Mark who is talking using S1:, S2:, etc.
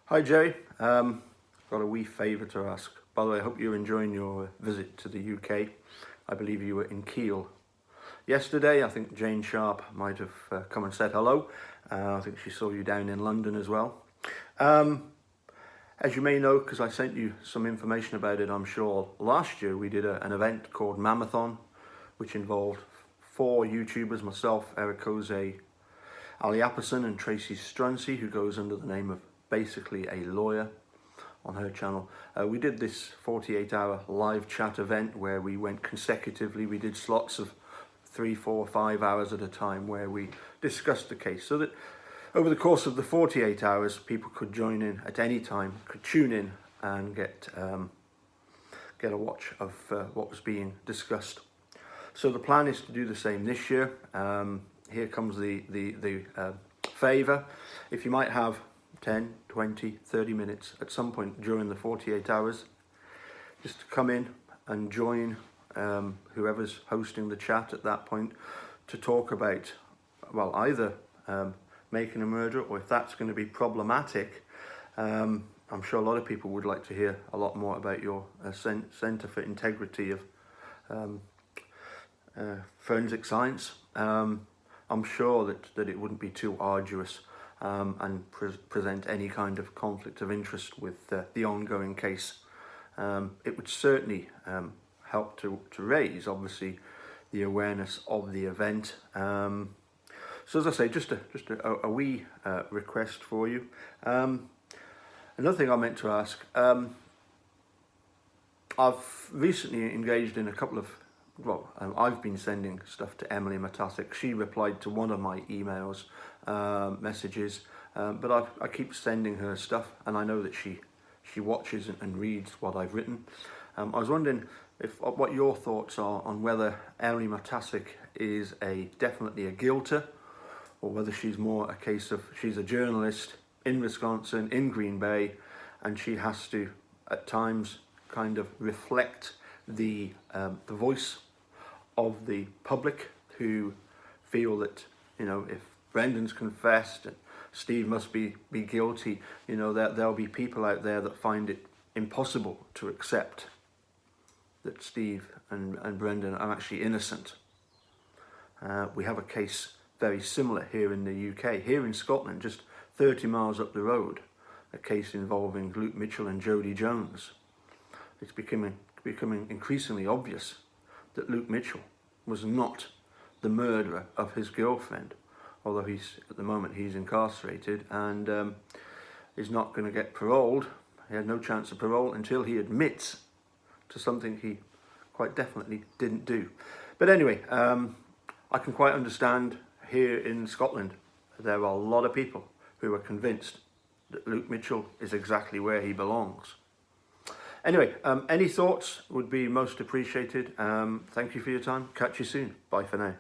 S1: Hi Jay, got a wee favour to ask. By the way, I hope you're enjoying your visit to the UK. I believe you were in Kiel yesterday. I think Jane Sharp might have come and said hello. I think she saw you down in London as well. As you may know, because I sent you some information about it, I'm sure, last year we did an event called Mamathon, which involved 4 YouTubers, myself, Eric Jose, Ali Apperson and Tracy Strunsey, who goes under the name of Basically a Lawyer on her channel. We did this 48-hour live chat event where we went consecutively. We did slots of 3, 4, 5 hours at a time where we discussed the case, so that over the course of the 48 hours people could join in at any time, could tune in and get a watch of what was being discussed. So the plan is to do the same this year. Here comes the favour. If you might have 10, 20, 30 minutes at some point during the 48 hours, just to come in and join whoever's hosting the chat at that point to talk about, well, either making a murderer, or if that's going to be problematic, I'm sure a lot of people would like to hear a lot more about your Centre for Integrity of Forensic Science. I'm sure that it wouldn't be too arduous and present any kind of conflict of interest with the ongoing case. It would certainly help to raise, obviously, the awareness of the event. So as I say, just a wee request for you. Another thing I meant to ask, I've recently engaged in a couple of, I've been sending stuff to Emily Matasic. She replied to one of my emails, messages, but I keep sending her stuff, and I know that she watches and reads what I've written. I was wondering what your thoughts are on whether Emily Matasic is definitely a guilter, or whether she's more a case of she's a journalist in Wisconsin, in Green Bay, and she has to at times kind of reflect the voice of the public, who feel that, you know, if Brendan's confessed and Steve must be guilty, you know, that there'll be people out there that find it impossible to accept that Steve and Brendan are actually innocent. We have a case very similar here in the UK, here in Scotland, just 30 miles up the road, a case involving Luke Mitchell and Jodie Jones. It's becoming increasingly obvious that Luke Mitchell was not the murderer of his girlfriend, although at the moment he's incarcerated and is not going to get paroled. He had no chance of parole until he admits to something he quite definitely didn't do. But anyway, I can quite understand here in Scotland there are a lot of people who are convinced that Luke Mitchell is exactly where he belongs. Anyway, any thoughts would be most appreciated. Thank you for your time. Catch you soon. Bye for now.